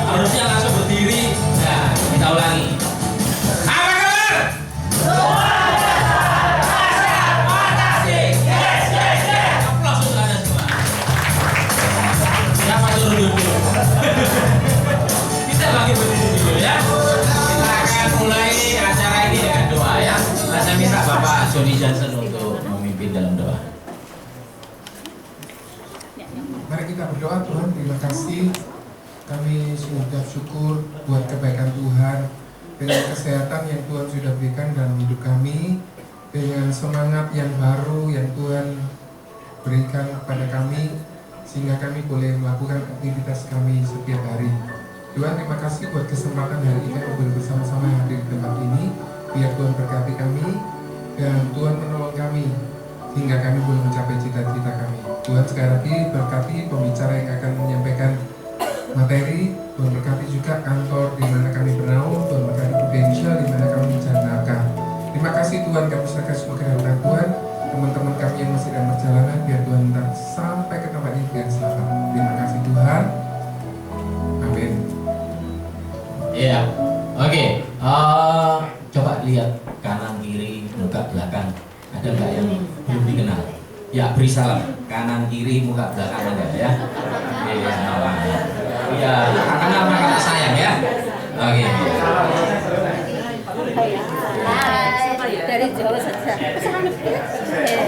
Harusnya langsung berdiri. Nah, kita ulangi. Apa kabar? Aplaus untuk Anda semua. Siapa turun dulu? Kita lagi berdiri dulu ya. Kita akan mulai acara ini dengan doa ya. Saya minta Bapak Johnny Johnson untuk memimpin dalam doa. Mari kita berdoa. Tuhan, terima kasih. Kami mengucap syukur buat kebaikan Tuhan, dengan kesehatan yang Tuhan sudah berikan dalam hidup kami, dengan semangat yang baru yang Tuhan berikan kepada kami, sehingga kami boleh melakukan aktivitas kami setiap hari. Tuhan, terima kasih buat kesempatan hari ini kami boleh bersama-sama hadir di tempat ini. Biar Tuhan berkati kami dan Tuhan menolong kami hingga kami boleh mencapai cita-cita kami. Tuhan, sekali lagi berkati pembicara yang akan menyampaikan materi. Tuhan berkati juga kantor di mana kami bernaung. Tuhan berkati Prudential di mana kami mencari nafkah. Terima kasih Tuhan, kami serahkan semua ke dalam tangan Tuhan. Teman-teman kami yang masih dalam perjalanan, biar Tuhan nanti sampai ke tempat ini dengan selamat. Terima kasih Tuhan. Amin. Iya, oke. Coba lihat kanan kiri, muka belakang. Ada nggak yang belum dikenal? Ya, beri salam. Kanan kiri, muka belakang ada ya. Iya, iya, kenal maka sayang ya. Oke. Dari Jawa saja.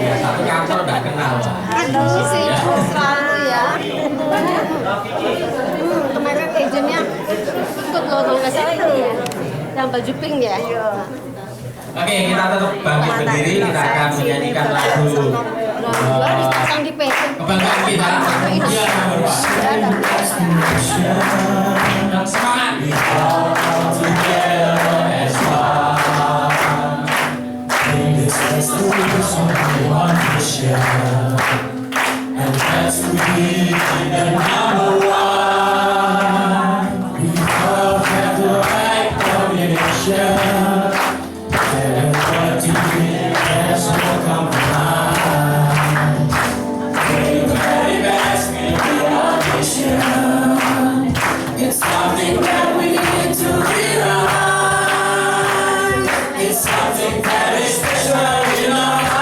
Ya, satu kantor udah kenal. Aduh, sibuk selalu ya. Kemarin agentnya ikut loh, kalau nggak salah itu ya, yang baju pink ya. Oke, kita tetap bangkit berdiri. Kita akan menyanyikan lagu Pasang di PT. kebanggaan kita. Iya, dan semangat. And that's to be the number one. We all have the right combination. And what to do, there's no compromise. We're the very best in the audition. It's something that we need to realize. It's something that is special in our lives.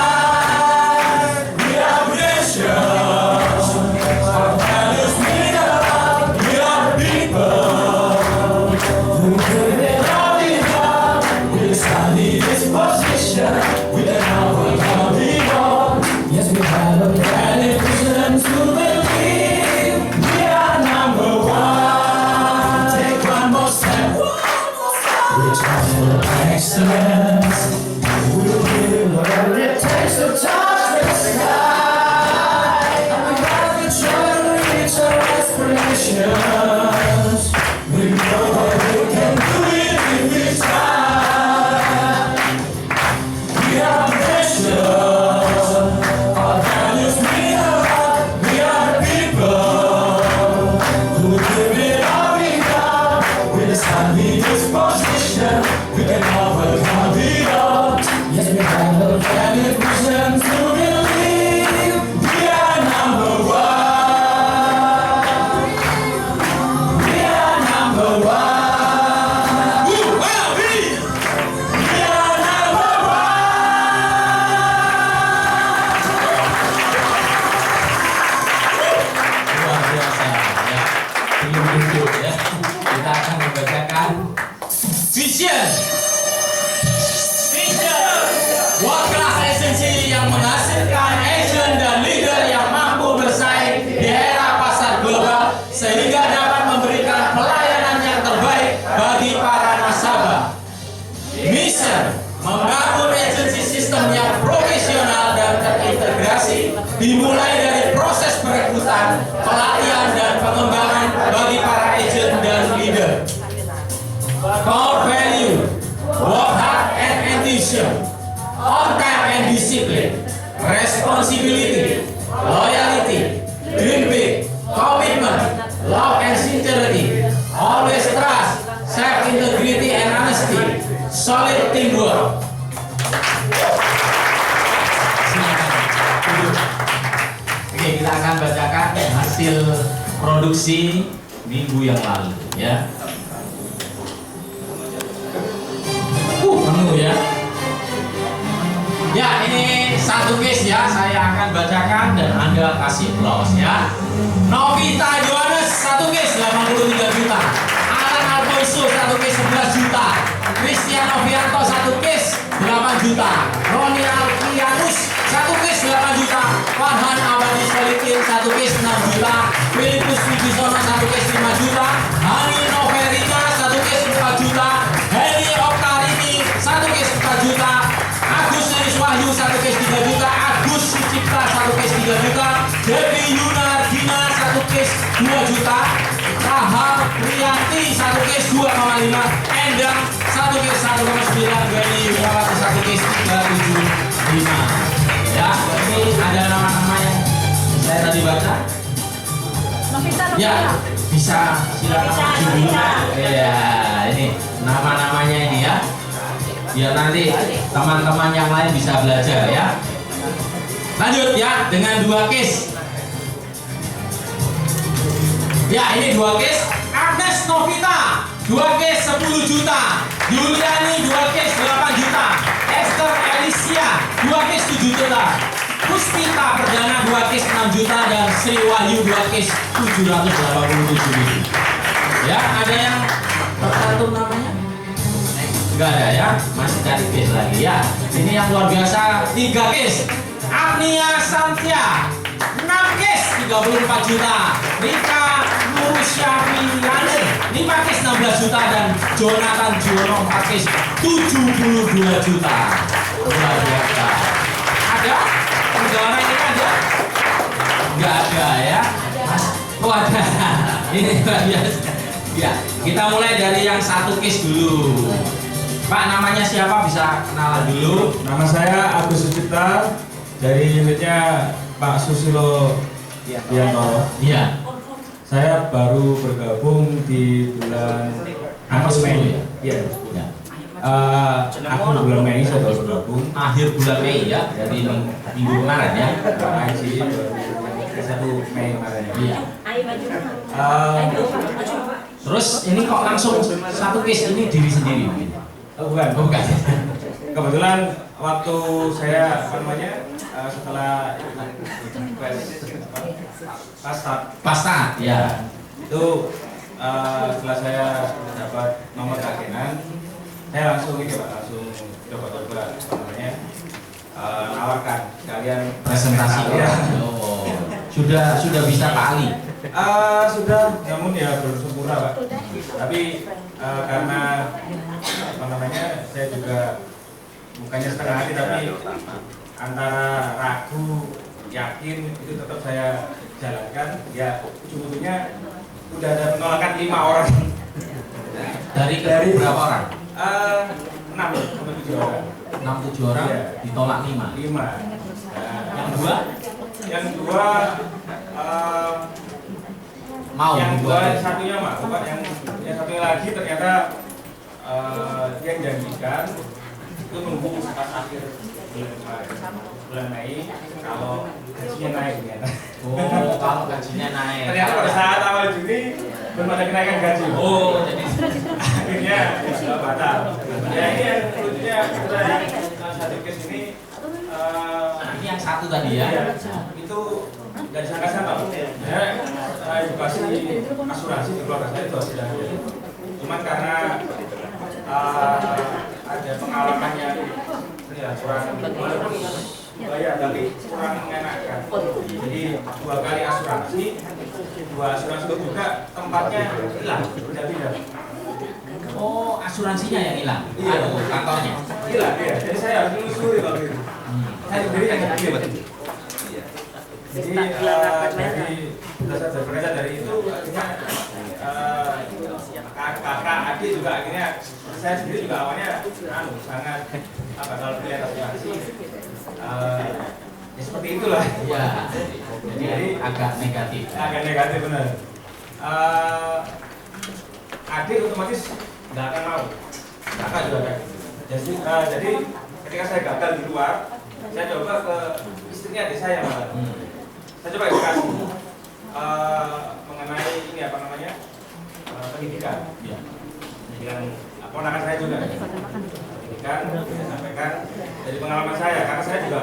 Excellence, we'll give whatever it takes to touch the sky. We gotta try to reach our aspirations. We know that we can do it if we try. We are precious, our values mean a lot. We are the people who give it all we got. With a sunny disposition, we can overcome it all. Yes, we have a valid reason to believe we are number one. We are number one. We are number Luar biasa ya. Belum duduk ya. Kita akan membacakan vision. World class agency yang menghasilkan agent dan leader yang mampu bersaing di era pasar global sehingga dapat memberikan pelayanan yang terbaik bagi para nasabah. Mission: membangun agency sistem yang profesional dan terintegrasi, dimulai dari proses perekrutan, pelatihan dan pengembangan bagi para agent dan leader. Core value: work hard and enthusiasm, on time and discipline, responsibility, loyalty, dream big, commitment, love and sincerity, always trust, self-integrity and honesty, solid teamwork. Oke, kita akan bacakan hasil produksi minggu yang lalu ya. Penuh ya. Ya, ini satu case ya, saya akan bacakan dan Anda kasih applause ya. Novita Johannes satu case 83 juta. Alan Alfonso satu case 11 juta. Christian Novianto satu case 8 juta. Roni Alfianus satu case 8 juta. Farhan Abadi Solikin satu case 6 juta. Filipus Wibisono satu case 5 juta. Hani Noverina satu case 4 juta. Heli Oktarini satu case 4 juta. Agus Nenis Wahyu satu case 3 juta. Agus Sucipta satu case 3 juta. Devi Yunardina satu case 2 juta. Rahel Rianti satu case 2,5. Endang satu case 1,9. Beni Wirawati satu case 375. Ya, ini ada nama-nama yang saya tadi baca. Novita. Ya, bisa silakan maju dulu. Ya, ini nama-namanya ini ya. Biar nanti teman-teman yang lain bisa belajar ya. Lanjut ya dengan 2 case. Ya, ini 2 case. Agnes Novita 2 case 10 juta. Yuliani 2 case 8 juta. Esther Alicia 2 case 7 juta. Puspita Perdana 2 case 6 juta dan Sri Wahyu 2 case 787 ribu. Ya, ada yang tercantum namanya? Enggak ada ya, masih cari case lagi ya. Ini yang luar biasa 3 case. Agnia Santia 6 case 34 juta. Rika Nursyafiyani 5 case 16 juta dan Jonathan Juwono 4 case 72 juta. Luar biasa. Ada? Negara ini ada? Enggak ada ya. Oh ada. Ini luar biasa. Ya, kita mulai dari yang 1 case dulu. Pak, namanya siapa? Bisa kenalan dulu. Nama saya Agus Sucipta dari unitnya Pak Susilo Yanto. Iya. Saya baru bergabung di bulan Mei. Iya. Ya. Akhir bulan Mei saya baru bergabung. Akhir bulan Mei ya, dari minggu kemarin ya. Mei sih, 1 Mei kemarin. Iya. Eh, Terus ini kok langsung 1 case ini diri sendiri? bukan. Oh, bukan. Kebetulan waktu saya setelah Pasta, ya. itu setelah saya dapat nomor agenan, saya langsung langsung coba-coba nawarkan sekalian Presentasi. ya. Oh. Sudah bisa Pak Ali. Sudah, namun ya belum sempurna Pak. Tapi karena saya juga bukannya setengah hati tapi antara ragu yakin itu tetap saya jalankan. Ya ujung-ujungnya udah ada penolakan 5 orang. Dari berapa orang? 6 sampai 7 orang. 6-7 orang Iya. ditolak 5. 5. Yang 2 Yang 2 mau yang buat. satunya mah, yang satunya lagi ternyata dia janjikan itu nunggu pas akhir bulan Mei kalau gajinya naik ternyata. Oh, kalau gajinya naik. Ternyata pada saat awal Juni belum ada kenaikan gaji. Oh, jadi Akhirnya ya, batal. Ya ini yang lucunya kita yang satu case ini ini yang satu tadi ya. ya, itu nggak disangka-sangka. Ya, edukasi asuransi di keluarga saya itu sudah ada. Cuman karena ada pengalaman yang ya, kurang bayar tapi kurang mengenakan. Jadi 2 kali asuransi, 2 asuransi itu juga tempatnya hilang, pindah-pindah. Oh, asuransinya yang hilang. Iya. Aduh, kantornya. Hilang ya. Jadi saya harus menelusuri waktu itu. Saya sendiri yang ngerti. Jadi dari dasar bekerja dari itu akhirnya kakak adik juga akhirnya saya sendiri juga awalnya sangat kalau melihat asuransi ya seperti itulah. Iya. Jadi agak negatif. Agak negatif benar. Adik otomatis nggak akan mau. Kakak juga kan. Jadi ketika saya gagal di luar, saya coba ke istrinya adik saya malah. Saya coba edukasi mengenai ini pendidikan. Ya. Pendidikan ponakan saya juga. Pendidikan saya sampaikan dari pengalaman saya, karena saya juga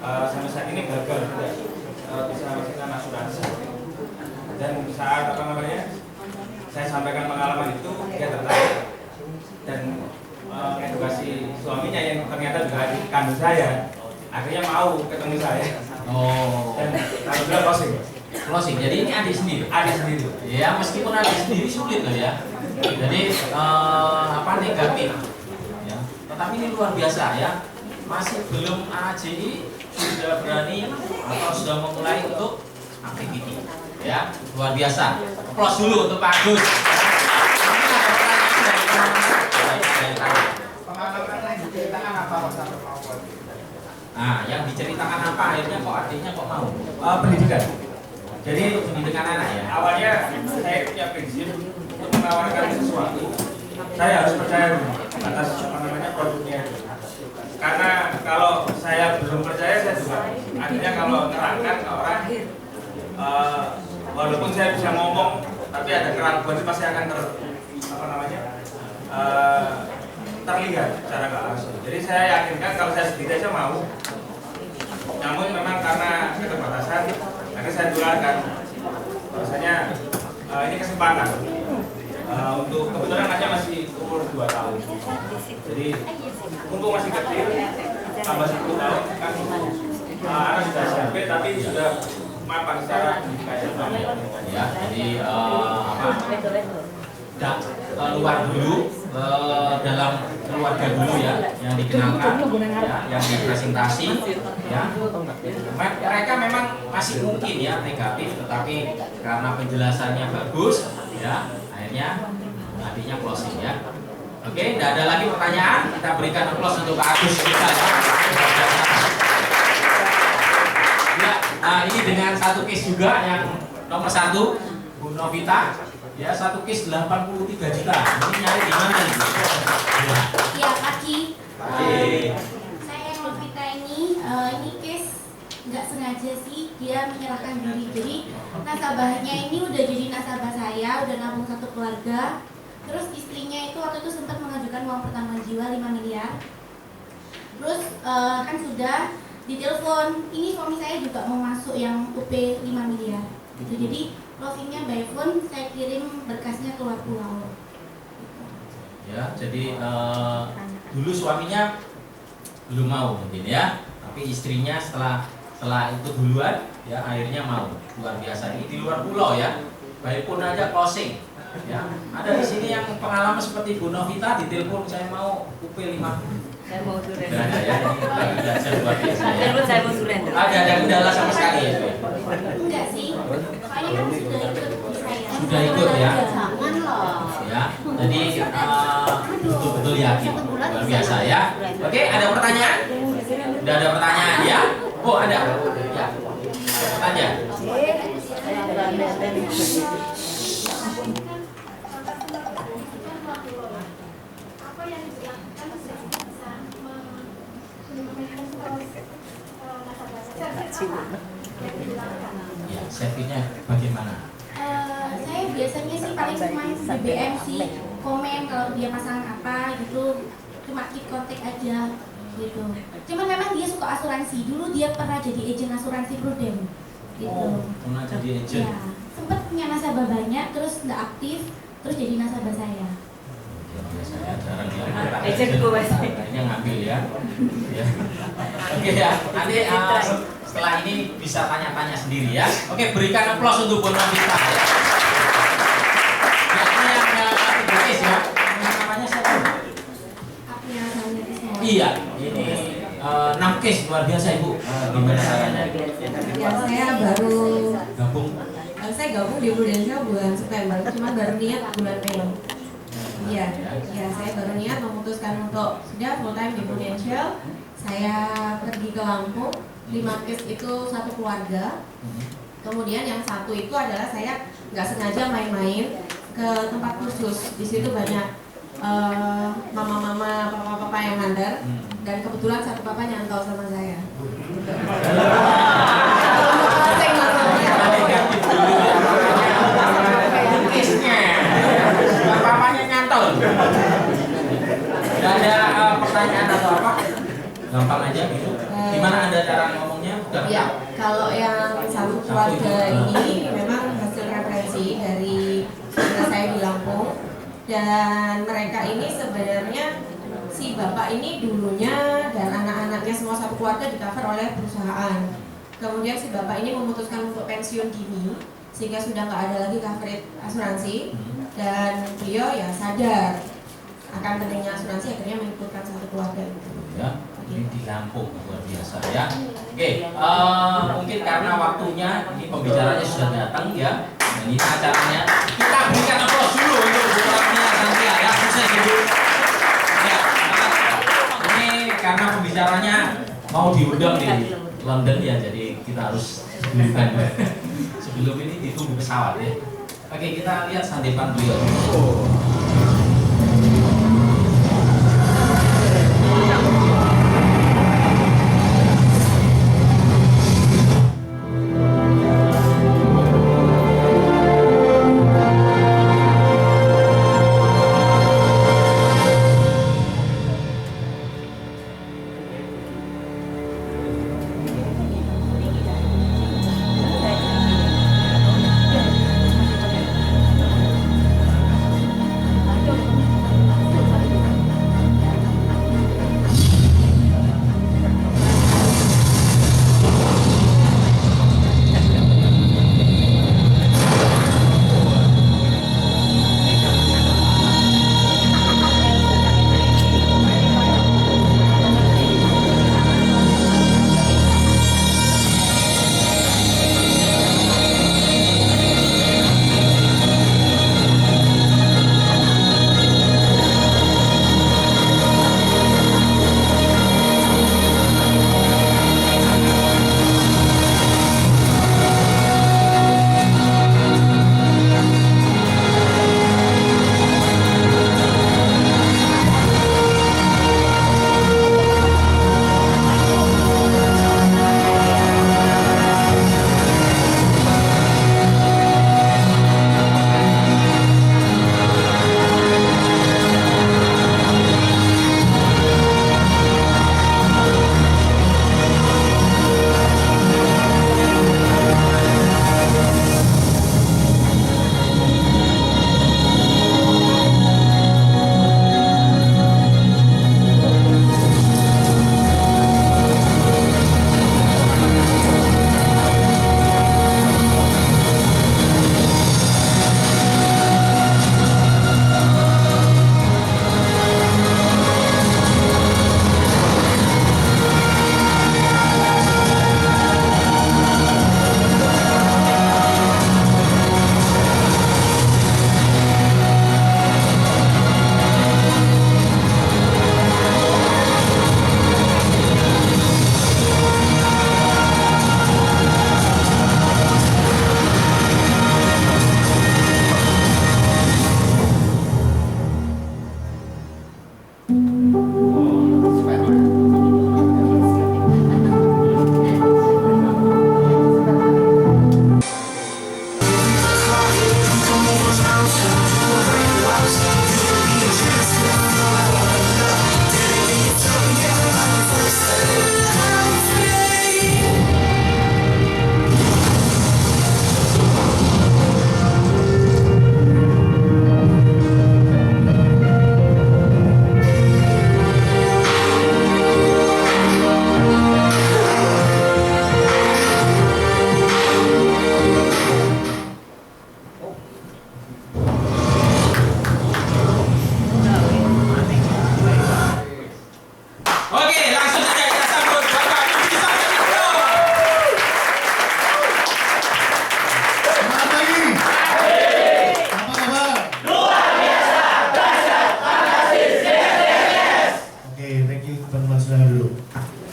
sampai saat ini gagal juga bisa masukkan asuransi. Dan saat saya sampaikan pengalaman itu, dia tertarik dan edukasi suaminya yang ternyata juga adik kandung saya, akhirnya mau ketemu saya. Oh. Dan alhamdulillah closing. Closing. Jadi ini adik sendiri. Adik sendiri. Ya, meskipun adik sendiri sulit loh ya. Jadi negatif. Ya. Tetapi ini luar biasa ya. Masih belum AJI sudah berani atau sudah memulai untuk aktiviti. Ya, luar biasa. Applause dulu untuk Pak Agus. Nah, yang diceritakan apa akhirnya kok adiknya kok mau? Pendidikan. Jadi pendidikan anak ya. Awalnya saya punya prinsip untuk menawarkan sesuatu, saya harus percaya atas produknya. Karena kalau saya belum percaya, saya juga akhirnya kalau nerangkan ke orang, walaupun saya bisa ngomong, tapi ada keraguan itu pasti akan terlihat secara nggak langsung. Jadi saya yakinkan kalau saya sendiri aja mau. Namun memang karena keterbatasan, akhirnya saya tularkan. Bahwasanya ini kesempatan untuk kebetulan anaknya masih umur 2 tahun. Jadi mumpung masih kecil, tambah 10 tahun kan anak sudah SMP tapi sudah mapan secara pendidikan. Ya, jadi keluar dulu dalam keluarga dulu ya, yang dikenalkan, ya, yang dipresentasi, ya. Mereka memang masih mungkin ya negatif, tetapi karena penjelasannya bagus, ya, akhirnya adiknya closing ya. Oke, tidak ada lagi pertanyaan, kita berikan applause untuk Pak Agus kita ya. Ya, ini dengan satu case juga yang nomor 1, Bu Novita. Ya, satu case 83 juta. Ini nyari di mana nih? Ya, Kaki. Oke. Saya yang Novita ini case nggak sengaja sih dia menyerahkan diri. Jadi nasabahnya ini udah jadi nasabah saya, udah nabung satu keluarga. Terus istrinya itu waktu itu sempat mengajukan uang pertambahan jiwa 5 miliar. Terus kan sudah ditelepon, ini suami saya juga mau masuk yang UP 5 miliar. Gitu. Jadi closingnya by phone, saya kirim berkasnya keluar pulau. Ya, jadi dulu suaminya belum mau mungkin ya, tapi istrinya setelah itu duluan, ya akhirnya mau. Luar biasa. Ini di luar pulau ya, by phone aja closing. Ya, ada di sini yang pengalaman seperti Bu Novita ditelepon saya mau UP 5. Saya mau surrender. Ada ya, ini belajar luar biasa ya. Telepon saya mau surrender. Ada kendala sama sekali ya? Enggak sih, soalnya kan sudah ikut di saya. Sudah ikut ya? Jangan loh. Ya, jadi betul-betul yakin. Luar biasa ya. Oke, ada pertanyaan? Sudah ada pertanyaan ya? Oh, ada. Ya. Tanya. Apa yang dilakukan bisa Ya, safety-nya bagaimana? saya biasanya sih paling cuma BBM sih, komen kalau dia pasang apa gitu, cuma keep kontak aja gitu. Cuman memang dia suka asuransi, dulu dia pernah jadi agen asuransi Prudent gitu. Oh, pernah jadi agent. Ya, sempat punya nasabah banyak, terus nggak aktif, terus jadi nasabah saya. Saya jarang ya. Agent gue pasti. Kayaknya ngambil ya. Ya. Oke ya, nanti setelah ini bisa tanya-tanya sendiri ya. Oke, berikan aplaus untuk Bu Novita ya. Ya, ini yang tiga case ya. Yang namanya siapa? Apa yang saya lihat semua? Iya, ini 6 case luar biasa Ibu. Gimana caranya? Ya, saya baru Gabung. saya gabung di Prudential bulan September, cuma baru niat bulan Mei. Iya, ya saya baru niat memutuskan untuk sudah full time di Prudential. Saya pergi ke Lampung, 5 case itu satu keluarga. Kemudian yang satu itu adalah saya nggak sengaja main-main ke tempat khusus. Di situ banyak mama-mama, papa-papa yang handal, dan kebetulan satu papa nyantol sama saya. Closing masalahnya. Case-nya. pertanyaan atau apa? Gampang aja gitu. Gimana Anda cara ngomongnya? Ya, kalau yang satu keluarga ini memang hasil referensi dari saudara saya di Lampung, dan mereka ini sebenarnya si bapak ini dulunya dan anak-anaknya semua satu keluarga di cover oleh perusahaan. Kemudian si bapak ini memutuskan untuk pensiun dini sehingga sudah nggak ada lagi coverage asuransi, dan beliau ya sadar akan pentingnya asuransi, akhirnya mengikutkan satu keluarga itu. Ya, ini di Lampung luar biasa ya. Oke, mungkin karena waktunya ini pembicaranya sudah datang ya. Dan ini acaranya kita berikan aplaus dulu untuk Bu Ramia Santia ya, sukses Ibu. Ya, ini karena pembicaranya mau diundang di London ya, jadi kita harus dulukan. Sebelum ini ditunggu pesawat ya. Oke, kita lihat sandipan beliau.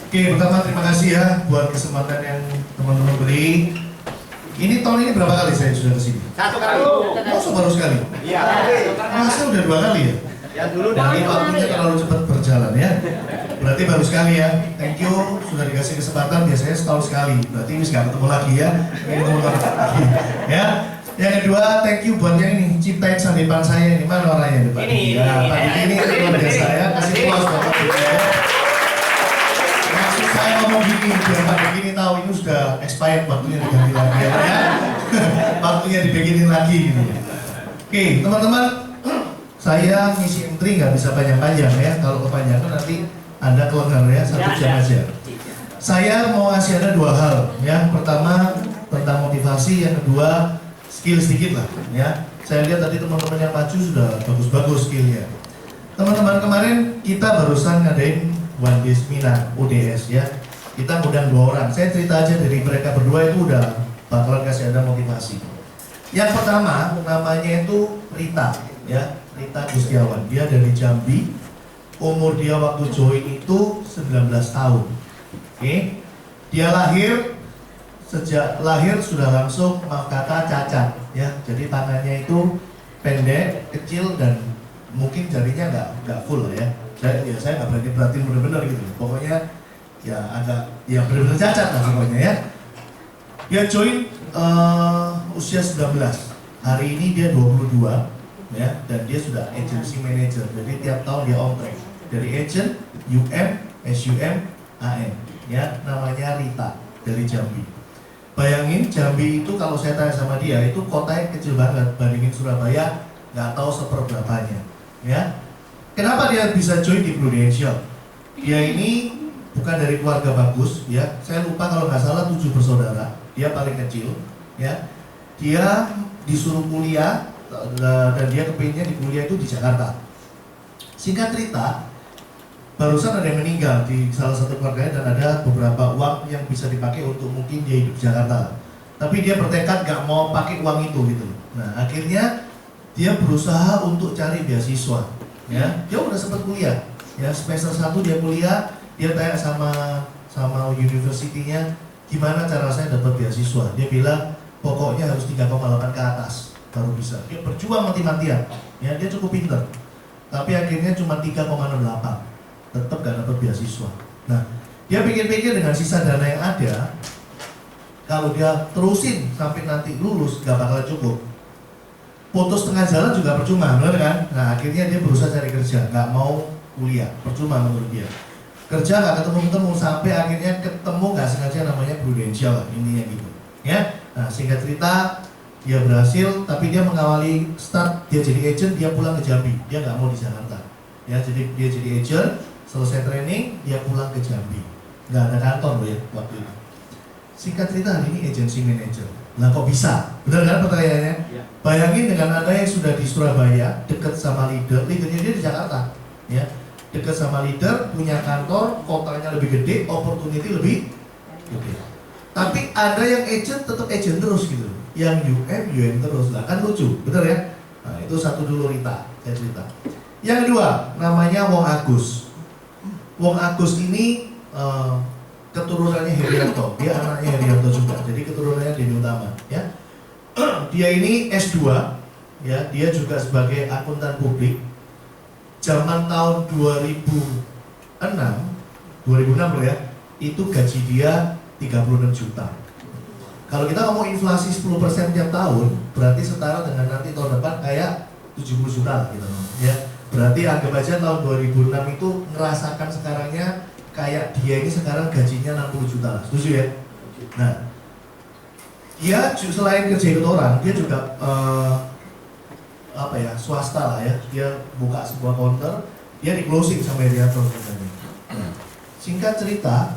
Oke, pertama terima kasih ya buat kesempatan yang teman-teman beri. Ini tahun ini berapa kali saya sudah kesini? Satu kali. Oh, baru sekali? Iya. Masa udah 2 kali ya? Ya dulu Dan ini waktunya terlalu cepat berjalan ya. Berarti baru sekali ya. Thank you sudah dikasih kesempatan. Biasanya setahun sekali. Berarti ini nggak ketemu lagi ya. Ini ketemu lagi. Ya. Yang kedua, thank you buat yang ini ciptain sandipan saya. Ini mana orangnya? Pak ini ya, Pak ini luar biasa ya. Kasih applause buat Pak Diki ya. saya ngomong gini, biar Pak begini tahu ini sudah expired, waktunya diganti lagi ya. Waktunya dibikinin lagi gitu. Oke, teman-teman, saya ngisi entry nggak bisa panjang-panjang ya. Kalau kepanjangan nanti Anda kelengar ya, 1 jam aja. Saya mau ngasih ada 2 hal. Yang pertama tentang motivasi, yang kedua skill sedikit lah ya. Saya lihat tadi teman-teman yang maju sudah bagus-bagus skillnya. Teman-teman, kemarin kita barusan ngadain One Day Seminar ODS ya. Kita ngundang 2 orang. Saya cerita aja dari mereka berdua itu udah bakalan kasih Anda motivasi. Yang pertama namanya itu Rita ya, Rita Gustiawan. Dia dari Jambi. Umur dia waktu join itu 19 tahun. Oke. Dia sejak lahir sudah langsung maaf kata cacat ya. Jadi tangannya itu pendek, kecil dan mungkin jarinya nggak full lah ya. Saya nggak berani perhatiin bener-bener gitu. Pokoknya ya agak ya bener-bener cacat lah pokoknya ya. Dia join usia 19. Hari ini dia 22 ya, dan dia sudah agency manager. Jadi tiap tahun dia on track dari agent, UM, SUM, AN ya, namanya Rita dari Jambi. Bayangin Jambi itu kalau saya tanya sama dia itu kotanya kecil banget bandingin Surabaya, nggak tahu seperberapanya ya. Kenapa dia bisa join di Prudential? Dia ini bukan dari keluarga bagus ya. Saya lupa kalau nggak salah 7 bersaudara. Dia paling kecil ya. Dia disuruh kuliah dan dia kepinginnya di kuliah itu di Jakarta. Singkat cerita, barusan ada yang meninggal di salah satu keluarganya dan ada beberapa uang yang bisa dipakai untuk mungkin dia hidup di Jakarta. Tapi dia bertekad nggak mau pakai uang itu gitu. Nah akhirnya dia berusaha untuk cari beasiswa. Ya, dia udah sempat kuliah. Ya, semester 1 dia kuliah, dia tanya sama universitinya, gimana cara saya dapat beasiswa? Dia bilang, pokoknya harus 3,8 ke atas baru bisa. Dia berjuang mati-matian. Ya, dia cukup pintar. Tapi akhirnya cuma 3,68. Tetap gak dapat beasiswa. Nah, dia pikir-pikir dengan sisa dana yang ada, kalau dia terusin sampai nanti lulus gak bakal cukup. Putus tengah jalan juga percuma, benar kan? Nah akhirnya dia berusaha cari kerja, nggak mau kuliah, percuma menurut dia. Kerja nggak ketemu sampai akhirnya ketemu nggak sengaja namanya Prudential, intinya gitu. Ya, nah singkat cerita dia berhasil, tapi dia mengawali start dia jadi agent, dia pulang ke Jambi, dia nggak mau di Jakarta. Ya, jadi dia jadi agent, selesai training dia pulang ke Jambi, nggak ada kantor loh ya waktu itu. Singkat cerita hari ini agency manager. Nah kok bisa? Benar kan pertanyaannya? Ya. Bayangin dengan Anda yang sudah di Surabaya, dekat sama leadernya dia di Jakarta ya. Dekat sama leader, punya kantor, kotanya lebih gede, opportunity lebih gede. Tapi ada yang agent tetap agent terus gitu. Yang UM terus lah, kan lucu, benar ya? Nah itu satu dulu Rita, saya cerita. Yang kedua, namanya Wong Agus. Wong Agus ini keturunannya Herianto, dia anaknya Herianto juga, jadi keturunannya Deni Utama ya. Dia ini S2 ya, dia juga sebagai akuntan publik. Zaman tahun 2006 ya, itu gaji dia 36 juta. Kalau kita ngomong inflasi 10% tiap tahun, berarti setara dengan nanti tahun depan kayak 70 juta lah gitu ya. Berarti anggap aja tahun 2006 itu ngerasakan sekarangnya kayak dia ini sekarang gajinya 60 juta lah, setuju ya? Nah, dia selain kerja ikut orang, dia juga swasta lah ya. Dia buka sebuah counter, dia di closing sama Herianto sebenarnya. Singkat cerita,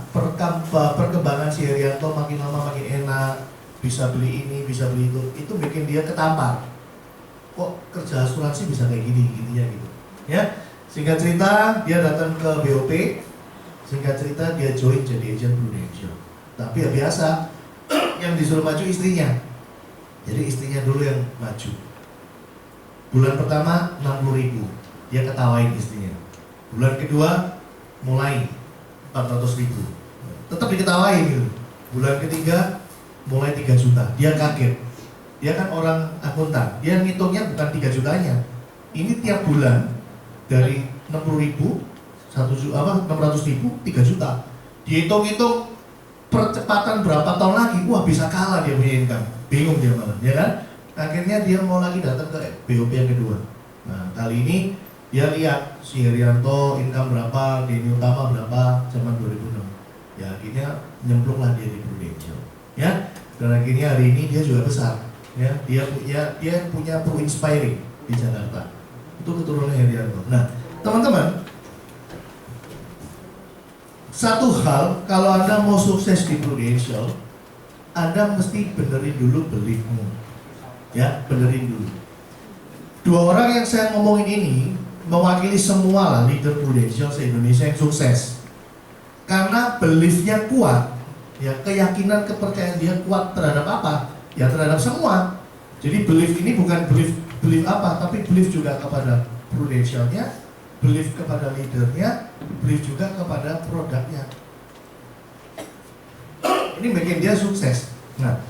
perkembangan si Herianto makin lama makin enak, bisa beli ini, bisa beli itu bikin dia ketampar. Kok kerja asuransi bisa kayak gini, gininya gitu. Ya, singkat cerita dia datang ke BOP. Singkat cerita dia join jadi agent Prudential. Tapi ya biasa, yang disuruh maju istrinya. Jadi istrinya dulu yang maju. Bulan pertama 60.000, dia ketawain istrinya. Bulan kedua mulai 400.000, tetap diketawain gitu. Bulan ketiga mulai 3 juta, dia kaget. Dia kan orang akuntan, dia ngitungnya bukan 3 jutanya. Ini tiap bulan dari 60.000 600.000, 3 juta. Dihitung-hitung percepatan berapa tahun lagi, wah bisa kalah dia punya income. Bingung dia malah, ya kan? Akhirnya dia mau lagi datang ke BOP yang kedua. Nah kali ini dia lihat si Herianto income berapa, Deni Utama berapa zaman 2006. Ya akhirnya nyemplunglah dia di Prudential. Ya, dan akhirnya hari ini dia juga besar. Ya, dia punya Pro Inspiring di Jakarta. Itu keturunan Herianto. Nah, teman-teman, satu hal, kalau Anda mau sukses di Prudential, Anda mesti benerin dulu beliefmu. Ya, benerin dulu. Dua orang yang saya ngomongin ini mewakili semua lah leader Prudential se-Indonesia yang sukses. Karena beliefnya kuat, ya keyakinan kepercayaan dia kuat terhadap apa? Ya terhadap semua. Jadi belief ini bukan belief apa, tapi belief juga kepada Prudentialnya, belief kepada leadernya, belief juga kepada produknya. Ini bikin dia sukses. Nah,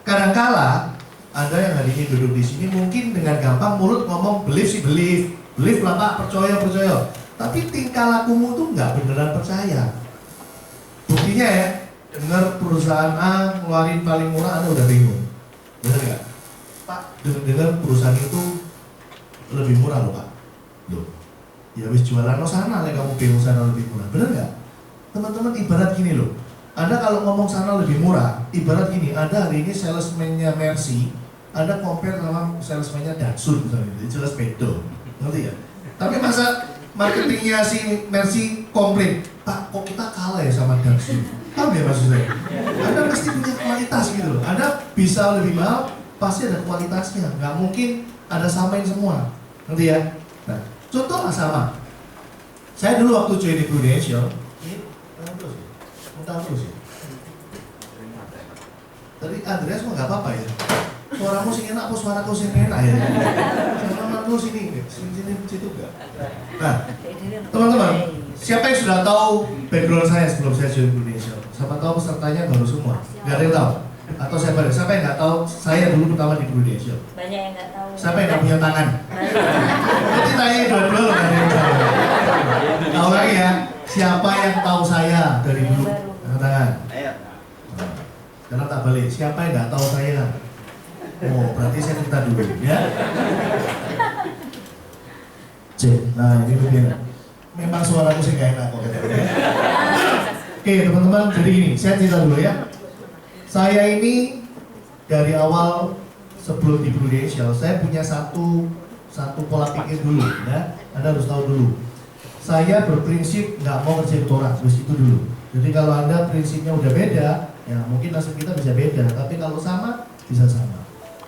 kadangkala Anda yang hari ini duduk di sini mungkin dengan gampang mulut ngomong belief sih belief lah Pak, percaya. Tapi tingkah lakumu tuh nggak beneran percaya. Buktinya ya, dengar perusahaan A ngeluarin paling murah Anda udah bingung, bener nggak? Pak, dengar perusahaan itu lebih murah loh Pak. Loh, ya wis jualan lo sana lah kamu bingung sana lebih murah, bener nggak? Teman-teman ibarat gini loh. Anda kalau ngomong sana lebih murah, ibarat gini, Anda hari ini salesman-nya Mercy, Anda compare sama salesman-nya Datsun misalnya, itu jelas beda, ngerti ya? Tapi masa marketingnya si Mercy komplain, Pak kok kita kalah ya sama Datsun? Paham ya maksud saya? Anda mesti punya kualitas gitu loh, Anda bisa lebih mahal, pasti ada kualitasnya, nggak mungkin ada samain semua, ngerti ya? Nah, contoh lah sama, saya dulu waktu join di Prudential, terus ya. Tadi Andreas mah nggak apa-apa ya. Suaramu sih enak, apa suaraku sih enak ya? Suaramu sini situ enggak. Nah, teman-teman, siapa yang sudah tahu background saya sebelum saya join Indonesia? Siapa tahu pesertanya baru semua? Nggak ada yang tahu? Atau siapa yang nggak tahu saya dulu pertama di Indonesia? Banyak yang nggak tahu. Siapa yang nggak punya tangan? Nanti tanya dua-dua loh, nggak ada yang tahu. Tahu lagi ya? Siapa yang tahu saya dari dulu? Tangan. Karena tak balik. Siapa yang nggak tahu saya? Oh, berarti saya cerita dulu, ya. Cek. Nah, ini mungkin memang suaraku sih nggak enak kok. Oke, teman-teman. Jadi gini, saya cerita dulu ya. Saya ini dari awal sebelum di Prudential, saya punya satu pola pikir dulu, ya. Anda harus tahu dulu. Saya berprinsip nggak mau kerja orang, terus itu dulu. Jadi kalau Anda prinsipnya udah beda, ya mungkin nasib kita bisa beda. Tapi kalau sama, bisa sama.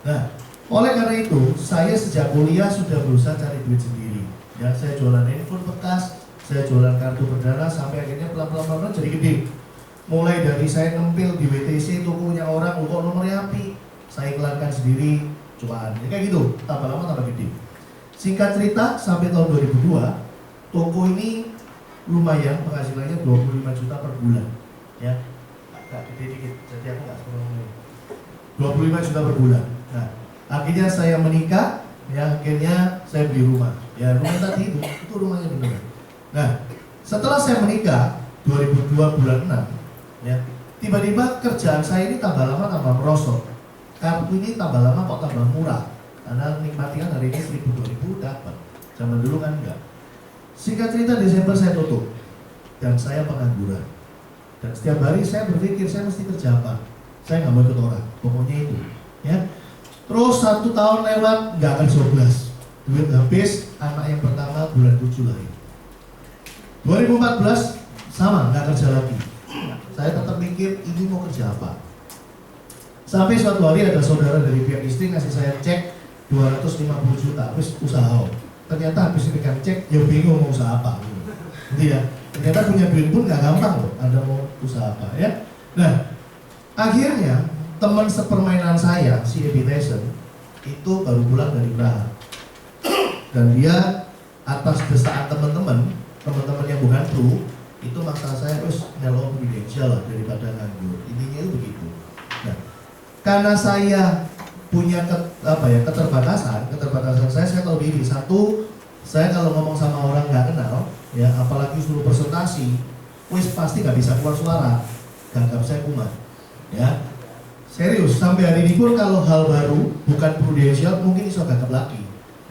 Nah, oleh karena itu, saya sejak kuliah sudah berusaha cari duit sendiri. Ya, saya jualan handphone bekas, saya jualan kartu perdana, sampai akhirnya pelan-pelan jadi gede. Mulai dari saya nempel di WTC, tokonya orang, kok nomornya api, saya iklankan sendiri, cuan. Ya, kayak gitu, tambah lama tambah gede. Singkat cerita, sampai tahun 2002, toko ini lumayan penghasilannya 25 juta per bulan, ya, agak gede dikit, jadi aku nggak seperti 25 juta per bulan. Nah, akhirnya saya menikah, ya, akhirnya saya beli rumah, ya, rumah tadi itu rumahnya beneran. Nah, setelah saya menikah 2002 bulan 6, ya, tiba-tiba kerjaan saya ini tambah lama tambah merosot. Kartu ini tambah lama kok tambah murah, karena nikmati kan hari ini 1000-2000 dapat, zaman dulu kan enggak. Singkat cerita, Desember saya tutup dan saya pengangguran. Dan setiap hari saya berpikir saya mesti kerja apa. Saya nggak mau ikut orang, pokoknya itu. Ya. Terus 1 tahun lewat nggak akan 12. Duit habis, anak yang pertama bulan 7 lahir. 2014 sama nggak kerja lagi. Saya tetap mikir ini mau kerja apa. Sampai suatu hari ada saudara dari pihak istri ngasih saya cek 250 juta, terus usaha. Ternyata habis diberikan cek, ya bingung mau usaha apa. Gitu ya. Ternyata punya duit pun nggak gampang loh, Anda mau usaha apa ya. Nah, akhirnya teman sepermainan saya, si Ebi Tyson, itu baru pulang dari Praha. Dan dia atas desaan teman-teman yang bukan pro, itu maksa saya terus melo Prudential lah daripada nganggur. Intinya itu begitu. Nah, karena saya punya keterbatasan saya tahu diri. Satu, saya kalau ngomong sama orang nggak kenal, ya apalagi suruh presentasi, wis pasti nggak bisa keluar suara, gagap saya kumat, ya serius. Sampai hari ini pun kalau hal baru bukan Prudential mungkin bisa gagap lagi,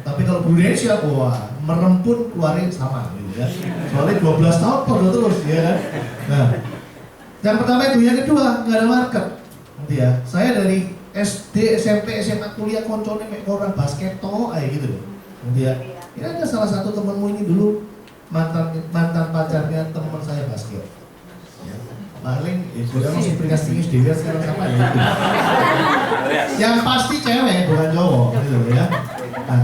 tapi kalau Prudential, wah merem pun keluarin sama, gitu ya. Soalnya 12 tahun podo terus, ya kan. Nah, Yang pertama itu, yang kedua nggak ada market. Nanti ya, saya dari SD, SMP, SMA, kuliah koncone mek orang basket toh, gitu loh. Nanti ya, ini ada salah satu temanmu ini dulu mantan pacarnya teman saya basket. Ya. Paling, sudah masih peringas-peringas dia sekarang sama ya. Yang pasti cewek bukan cowok, gitu loh ya. Nah,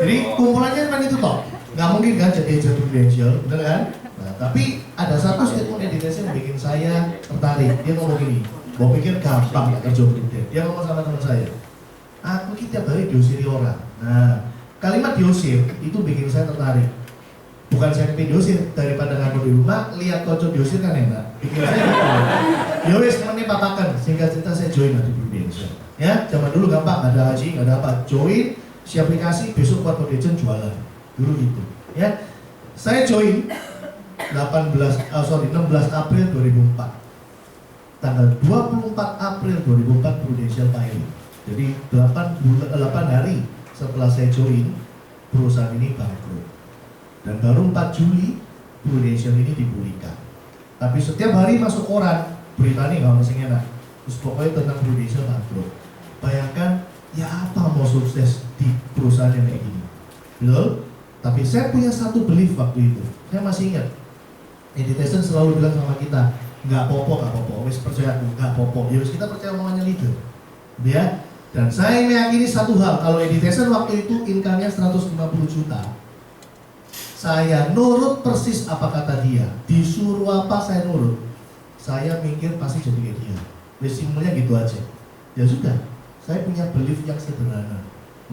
jadi kumpulannya kan itu toh, nggak mungkin kan jadi agent prudential, bener kan? Nah, tapi ada satu statement edukasi yang bikin saya tertarik. Dia ngomong gini, mau pikir gampang gak kerja prudent. Dia ngomong sama teman saya, aku tiap hari diusiri orang. Nah, kalimat diusir itu bikin saya tertarik. Bukan saya pengen diusir, daripada ngaku di rumah, lihat kocok diusir kan enak. Bikin saya gitu. Yowes temennya papakan, sehingga cerita saya join di prudential. Ya, zaman dulu gampang, gak ada haji, gak ada apa. Join, si aplikasi, besok buat prudential jualan. Dulu gitu. Ya, saya join 16 April 2004. Tanggal 24 April 2004 Prudential pilot. Jadi 8 hari setelah saya join, perusahaan ini bangkrut. Dan baru 4 Juli Prudential ini dipulihkan. Tapi setiap hari masuk koran, berita ini nggak masih enak. Terus pokoknya tentang Prudential bangkrut. Bayangkan, ya apa mau sukses di perusahaan yang kayak gini? Betul? Tapi saya punya satu belief waktu itu. Saya masih ingat. Editation selalu bilang sama kita, nggak popo, wis percaya aku, nggak popo. Ya kita percaya omongannya leader, ya. Dan saya meyakini satu hal, kalau Editation waktu itu income-nya 150 juta, saya nurut persis apa kata dia, disuruh apa saya nurut. Saya mikir pasti jadi kayak dia. Wis simpelnya gitu aja. Ya sudah, saya punya belief yang sederhana,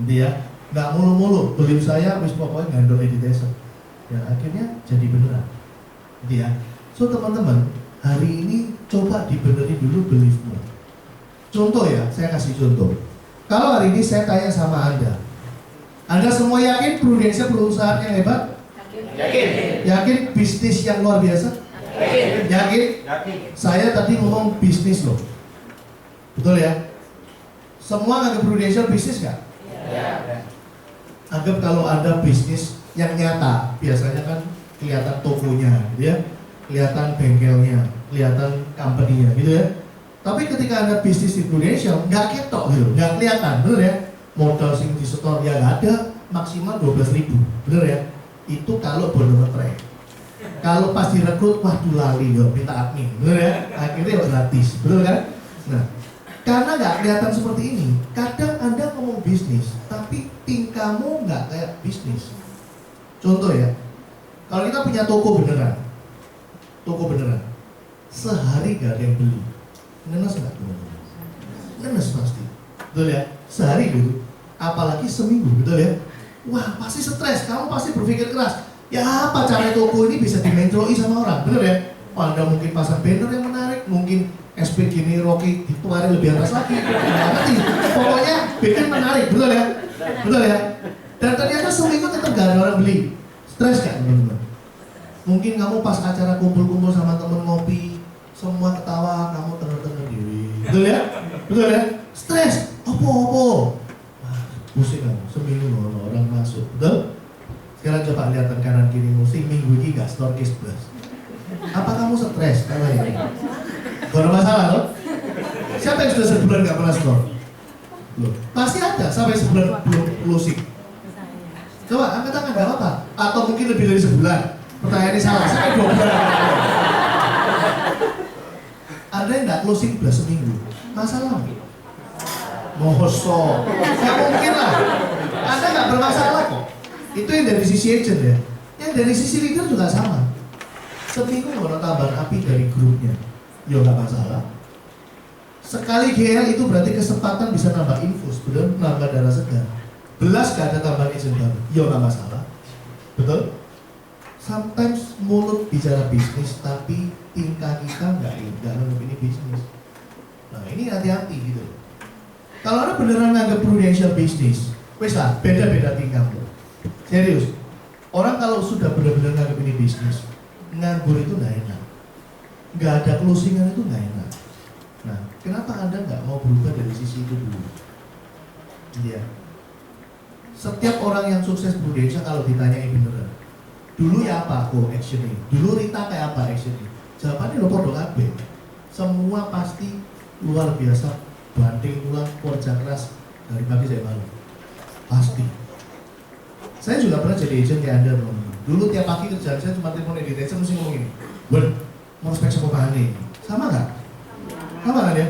ya. Nggak mulu-mulu, belief saya wis pokoknya ngandung Editation. Ya akhirnya jadi beneran. Ya, so teman-teman, hari ini coba dibenerin dulu beliefmu. Contoh ya, saya kasih contoh. Kalau hari ini saya tanya sama Anda semua yakin Prudential perusahaan yang hebat? Yakin. Yakin bisnis yang luar biasa? Yakin. Yakin? Yakin. Saya tadi ngomong bisnis loh. Betul ya? Semua nganggap Prudential bisnis nggak? Ya. Anggap kalau ada bisnis yang nyata, biasanya kan kelihatan tokonya, gitu ya, kelihatan bengkelnya, kelihatan company-nya, gitu ya. Tapi ketika ada bisnis di Prudential, nggak ketok gitu, nggak kelihatan, bener ya. Modal sing di store ya nggak ada, maksimal 12.000, bener ya. Itu kalau bonus track. Kalau pas direkrut, waduh lali yo, minta admin, bener ya. Akhirnya gratis, betul kan? Nah, karena nggak kelihatan seperti ini, kadang Anda ngomong bisnis, tapi tingkahmu nggak kayak bisnis. Contoh ya. Kalau kita punya toko beneran, sehari gak ada yang beli, nenes nggak teman-teman? Nenes pasti, betul ya? Sehari gitu, apalagi seminggu, betul ya? Wah pasti stres, kamu pasti berpikir keras. Ya apa cara toko ini bisa dimentroi sama orang, betul ya? Oh, Anda mungkin pasang banner yang menarik, mungkin SP gini Rocky dituarin lebih atas lagi, ngerti? Pokoknya bikin menarik, betul ya? Betul ya? Dan ternyata seminggu tetap gak ada orang beli. Stres gak teman-teman? Mungkin kamu pas acara kumpul-kumpul sama temen ngopi, semua ketawa, kamu tener-tener diri. Betul ya? Betul ya? Stres, opo. Pusing kamu, seminggu loh orang masuk, betul? Sekarang coba lihat kanan kirimu, minggu ini gak store case belas. Apa kamu stres kalau ini? Gak ada masalah loh. Siapa yang sudah sebulan gak pernah store? Loh, pasti ada sampai sebulan belum closing. Coba angkat tangan, gak apa-apa. Atau mungkin lebih dari sebulan. Pertanyaan ini salah, sampai 2 bulan. Ada yang gak closing belas seminggu, masalah Mohoso, gak mungkin lah. Anda gak bermasalah kok. Itu yang dari sisi agent ya. Yang dari sisi leader juga sama. Seminggu mau tambahan api dari grupnya, ya gak masalah. Sekali GL itu berarti kesempatan bisa nambah infus, betul? Nambah darah segar. Belas gak ada tambahan agent baru, ya gak masalah. Betul? Sometimes mulut bicara bisnis, tapi tingkah kita nggak nganggap ini bisnis. Nah ini hati-hati gitu. Kalau Anda beneran nganggap Prudential bisnis, wes lah, beda-beda tingkahmu. Serius, orang kalau sudah benar-benar nganggap ini bisnis, nganggur itu nggak enak, nggak ada closingan itu nggak enak. Nah, kenapa Anda nggak mau berubah dari sisi itu dulu? Iya. Setiap orang yang sukses Prudential kalau ditanyain beneran, dulu ya apa action ini? Dulu Rita kayak apa action ini? Jawabannya lo podo kabeh. semua pasti luar biasa, banting tulang, kerja keras dari pagi sampai malam. Pasti. Saya juga pernah jadi agent kayak Anda, teman-teman. Dulu tiap pagi kerjaan saya cuma telepon editor, saya mesti ngomong ini, "Bun, mau spek sama mana nih?" Sama nggak? Sama kan ya?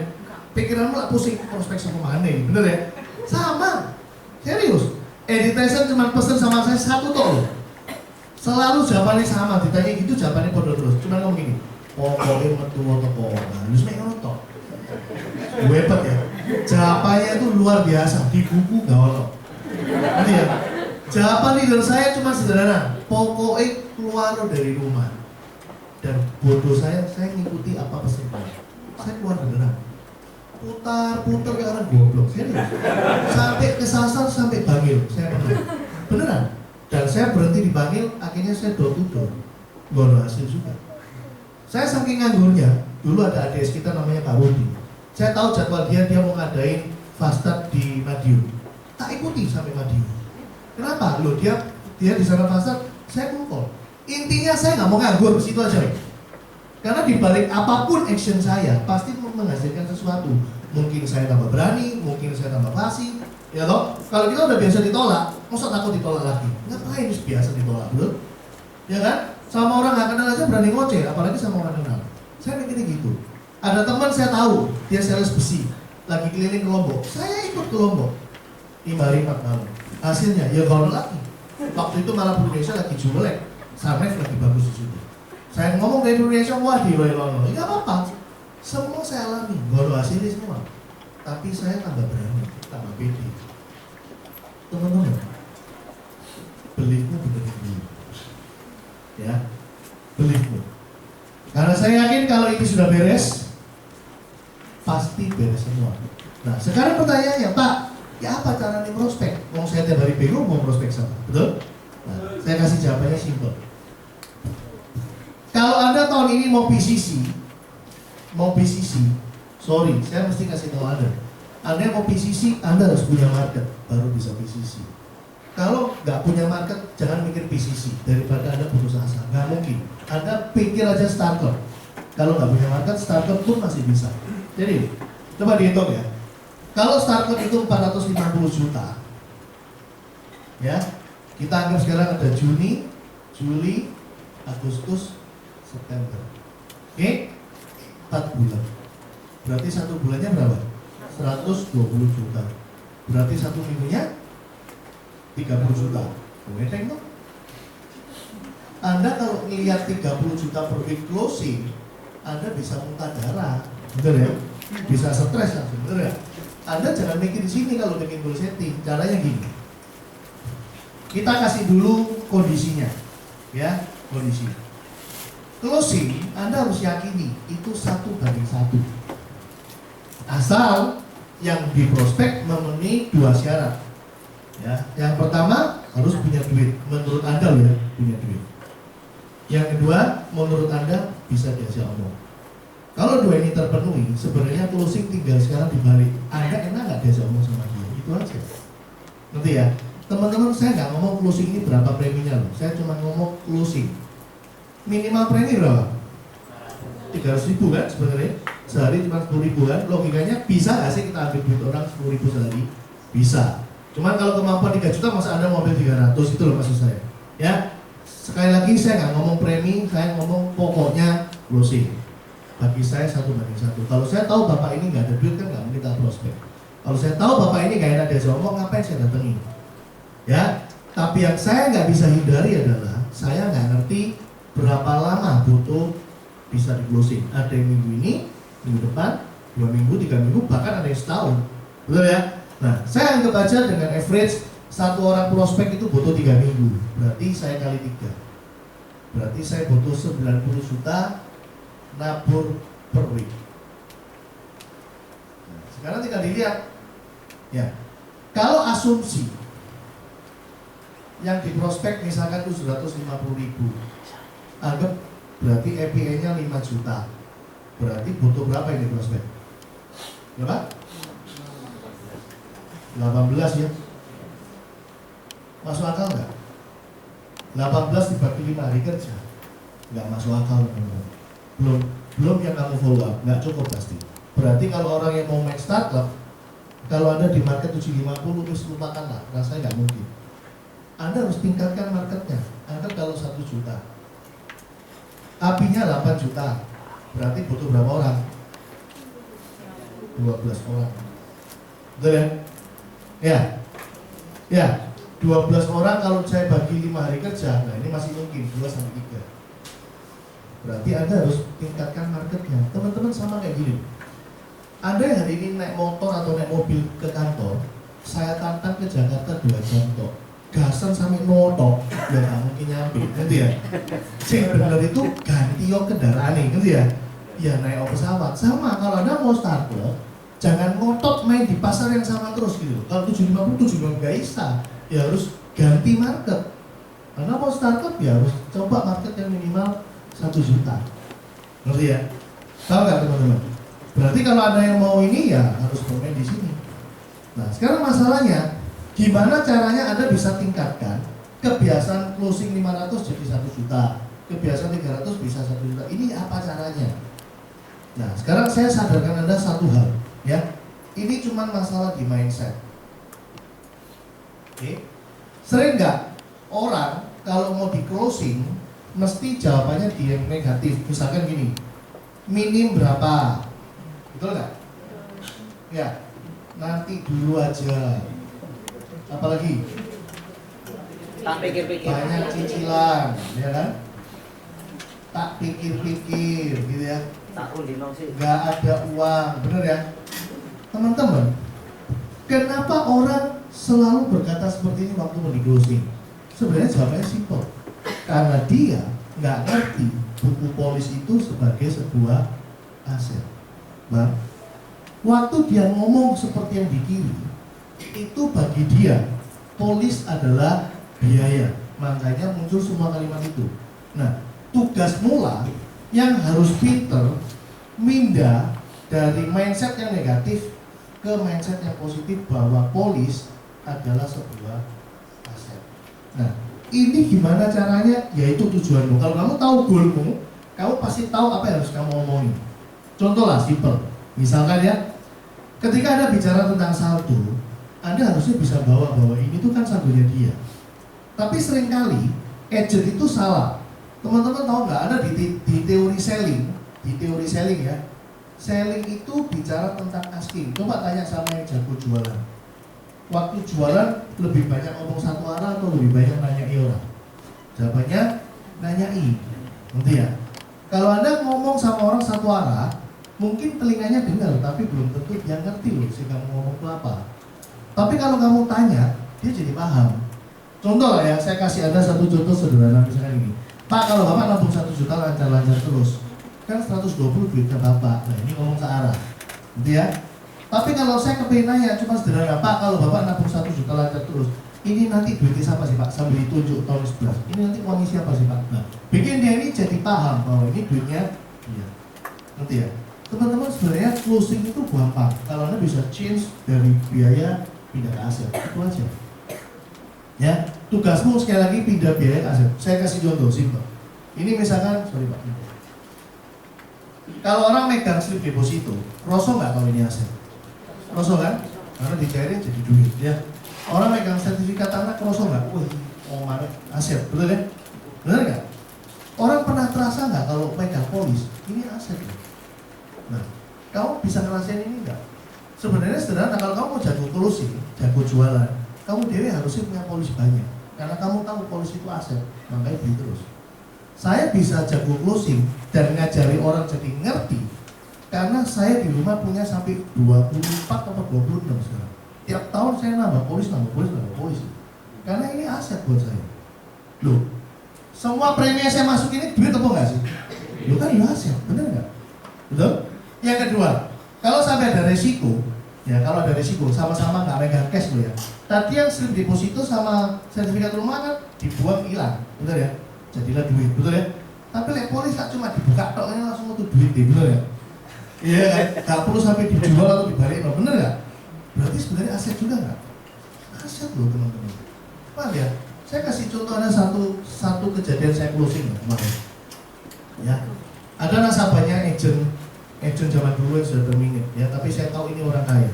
Pikiranmu lah pusing, mau spek sama mana nih? Bener ya? Sama. Serius. Editation cuma pesen sama saya satu toh. Selalu jawabannya sama, ditanya gitu jawabannya bodoh terus. Cuma ngomong gini, pokoknya metu toko, harus main nonton. Hebat ya. Jawabannya itu luar biasa, di buku gak ono. Nanti ya. Jawaban leader saya cuma sederhana, pokoknya keluar dari rumah. Dan bodoh saya ngikuti apa pesan dia. Saya keluar beneran. Putar-putar ke arah goblok, serius. Sampai kesasar, sampai Bangil, saya pernah. Beneran. Dan saya berhenti di Bangil, akhirnya saya door to door. Gak ada hasil juga. Saya saking nganggurnya, dulu ada ADS kita namanya Pak Rudi. Saya tahu jadwal dia mau ngadain fastat di Madiun. Tak ikuti sampai Madiun. Kenapa? Loh dia di sana fastat, saya kumpul. Intinya saya nggak mau nganggur ke situ aja. Karena di balik apapun action saya pasti menghasilkan sesuatu. Mungkin saya tambah berani, mungkin saya tambah fasih, ya toh. Kalau kita udah biasa ditolak, masa takut ditolak lagi? Ngapain biasa ditolak, betul? Ya kan? Sama orang nggak kenal aja berani ngoceh, apalagi sama orang kenal. Saya mikirnya gitu. Ada teman saya tahu, dia sales besi, lagi keliling ke Lombok. Saya ikut ke Lombok. 5 hari 4 malam. Hasilnya ya kalau lagi. Waktu itu malah Indonesia lagi jelek, Sarnef lagi bagus di situ. Saya ngomong dari Indonesia, wah di Loyola, nggak apa-apa. Semua saya alami, baru hasilnya semua. Tapi saya tambah berani, tambah pede. Teman-teman, beliefmu benar-benar, ya, beliefmu. Karena saya yakin kalau ini sudah beres, pasti beres semua. Nah, sekarang pertanyaannya, Pak, ya apa cara nih prospek? Mau saya tiap hari bingung mau prospek sama, betul? Nah, saya kasih jawabannya simpel. Kalau Anda tahun ini mau PCC, sorry, saya mesti kasih tahu Anda mau PCC, Anda harus punya market, baru bisa PCC. Kalau nggak punya market, jangan mikir PCC, daripada Anda putus asa, nggak mungkin. Anda pikir aja startup. Kalau nggak punya market, startup pun masih bisa. Jadi, coba dihitung ya. Kalau startup itu 450 juta, ya, kita anggap sekarang ada Juni, Juli, Agustus, September. Oke? 4 bulan. Berarti 1 bulannya berapa? 120 juta. Berarti 1 minggunya 30 juta. Ngedeng tuh. Anda kalau ngelihat 30 juta per week closing, Anda bisa muntah darah, betul ya? Bisa stres langsung, betul ya? Anda jangan mikir di sini kalau bikin goal setting. Caranya gini. Kita kasih dulu kondisinya, ya, kondisi. Closing, Anda harus yakini itu 1:1. Asal yang di prospek memenuhi 2 syarat. Ya, yang pertama harus punya duit. Menurut Anda loh ya, punya duit. Yang kedua, menurut Anda bisa diajak omong. Kalau 2 ini terpenuhi, sebenarnya closing tinggal sekarang dibalik. Anda enak nggak diajak omong sama dia? Itu aja. Nanti ya, teman-teman, saya nggak ngomong closing ini berapa preminya loh. Saya cuma ngomong closing. Minimal premi berapa? 300.000 kan sebenarnya. Sehari cuma 10.000 kan. Logikanya bisa nggak sih kita ambil duit orang 10.000 sehari? Bisa. Cuman kalau kemampuan 3 juta, masa Anda mau ambil 300, itu loh maksud saya. Ya, sekali lagi saya nggak ngomong premi, saya ngomong pokoknya closing. Bagi saya 1:1. Kalau saya tahu bapak ini nggak ada duit kan nggak mungkin tak prospek. Kalau saya tahu bapak ini nggak enak diajak ngomong, ngapain saya datengin? Ya, tapi yang saya nggak bisa hindari adalah saya nggak ngerti berapa lama butuh bisa di closing. Ada yang minggu ini, minggu depan, 2 minggu, 3 minggu, bahkan ada yang setahun, betul ya? Nah, saya anggap aja dengan average 1 orang prospek itu butuh 3 minggu. Berarti saya kali 3. Berarti saya butuh 90 juta nabur per week. Nah, sekarang tinggal dilihat, ya. Kalau asumsi yang di prospek misalkan 750.000, anggap berarti EPA-nya 5 juta. Berarti butuh berapa ini prospek? Berapa? 18 ya. Masuk akal nggak? 18 dibagi 5 hari kerja, nggak masuk akal teman-teman. Belum belum yang kamu follow up, nggak cukup pasti. Berarti kalau orang yang mau main startup, kalau Anda di market 750, terus lupakanlah, rasanya nggak mungkin. Anda harus tingkatkan marketnya. Anda kalau 1 juta, apinya 8 juta, berarti butuh berapa orang? 12 orang. Betul ya? Ya, ya, 12 orang kalau saya bagi 5 hari kerja, nah ini masih mungkin 2-3. Berarti Anda harus tingkatkan marketnya. Teman-teman sama kayak gini. Anda yang hari ini naik motor atau naik mobil ke kantor, saya tantang ke Jakarta 2 jam tok. Gasan sampai notok, ya nggak mungkin nyampe, gitu ya. Yang benar itu ganti yo kendaraan nih, gitu ya. Ya naik pesawat. Sama kalau Anda mau startup, jangan ngotot main di pasar yang sama terus gitu. Kalau 750 nggak bisa, ya harus ganti market. Karena mau startup ya harus coba market yang minimal 1 juta. Ngerti ya? Tahu nggak teman-teman? Berarti kalau ada yang mau ini ya harus bermain di sini. Nah sekarang masalahnya, gimana caranya Anda bisa tingkatkan kebiasaan closing 500 jadi 1 juta, kebiasaan 300 bisa 1 juta. Ini apa caranya? Nah sekarang saya sadarkan Anda satu hal, ya. Ini cuma masalah di mindset. Oke. Sering nggak orang kalau mau di closing mesti jawabannya di yang negatif. Misalkan gini, minim berapa? Betul nggak? Ya, nanti dulu aja. Apalagi? Tak pikir-pikir. Banyak cicilan, ya kan? Tak pikir-pikir, gitu ya. Tak undino sih. Nggak ada uang, bener ya? Teman-teman, kenapa orang selalu berkata seperti ini waktu mau di closing? Sebenarnya jawabannya simpel. Karena dia nggak ngerti buku polis itu sebagai sebuah aset. Nah, waktu dia ngomong seperti yang di kiri, itu bagi dia polis adalah biaya. Makanya muncul semua kalimat itu. Nah, tugas mula yang harus pinter mindah dari mindset yang negatif ke mindset yang positif bahwa polis adalah sebuah aset. Nah, ini gimana caranya? Yaitu tujuanmu. Kalau kamu tahu goalmu, kamu pasti tahu apa yang harus kamu omongin. Contoh lah, simple. Misalkan ya, ketika Anda bicara tentang saldo, Anda harusnya bisa bawa bahwa ini tuh kan saldonya dia. Tapi seringkali agent itu salah. Teman-teman tahu nggak? Ada di teori selling ya. Selling itu bicara tentang asking. Coba tanya sama yang jago jualan. Waktu jualan lebih banyak ngomong satu arah atau lebih banyak nanyai orang? Jawabannya nanyai. Nanti ya. Kalau Anda ngomong sama orang satu arah, mungkin telinganya dengar, tapi belum tentu dia ngerti loh sih kamu ngomong itu apa. Tapi kalau kamu tanya, dia jadi paham. Contoh lah ya, saya kasih Anda satu contoh sederhana misalnya ini. Pak, kalau Bapak nabung 1 juta lancar-lancar terus, kan 120 duitnya Bapak. Nah ini ngomong searah, gitu ya. Tapi kalau saya kepingin nanya cuma sederhana, Pak, kalau Bapak nabung 1 juta lancar terus, ini nanti duitnya siapa sih Pak? Sambil ditunjuk tahun 11. Ini nanti uangnya siapa sih Pak? Nah, bikin dia ini jadi paham bahwa ini duitnya dia. Ngerti ya? Teman-teman sebenarnya closing itu gampang. Kalau Anda bisa change dari biaya pindah ke aset, itu aja. Ya, tugasmu sekali lagi pindah biaya ke aset. Saya kasih contoh simpel. Ini misalkan, sorry Pak. Kalau orang megang slip deposito, rosok nggak kalau ini aset? Rosok kan? Karena dicairin jadi duit ya. Orang megang sertifikat tanah, rosok nggak? Wih, mau mana aset, betul ya? Benar nggak? Orang pernah terasa nggak kalau megang polis? Ini aset ya? Nah, kamu bisa ngerasain ini nggak? Sebenarnya sederhana, kalau kamu mau jago closing, jago jualan, kamu dewe harusnya punya polis banyak. Karena kamu tahu polis itu aset, makanya beli terus. Saya bisa jago closing dan ngajari orang jadi ngerti karena saya di rumah punya sampai 24 atau 26 sekarang. Tiap tahun saya nambah polis. Karena ini aset buat saya. Loh, semua premi yang saya masuk ini duit apa enggak sih? Loh kan ini aset, bener nggak? Betul? Yang kedua, kalau sampai ada resiko, ya kalau ada resiko sama-sama nggak megang cash loh ya. Tadi yang slip deposito sama sertifikat rumah kan dibuang hilang, betul ya? Jadilah duit, betul ya? Tapi lek polis tak cuma dibuka tok ini langsung untuk duit deh, betul ya? Iya kan? Gak perlu sampai dijual atau dibalik, bener nggak? Berarti sebenarnya aset juga nggak? Aset loh teman-teman. Paham ya? Saya kasih contoh ada satu kejadian saya closing kemarin. Ya, Ada nasabahnya agent zaman dulu yang sudah berminit ya, tapi saya tahu ini orang kaya.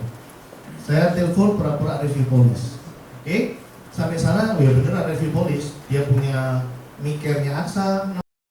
Saya telepon pura-pura review polis. Oke, sampai sana ya beneran review polis. Dia punya mikernya Aksa.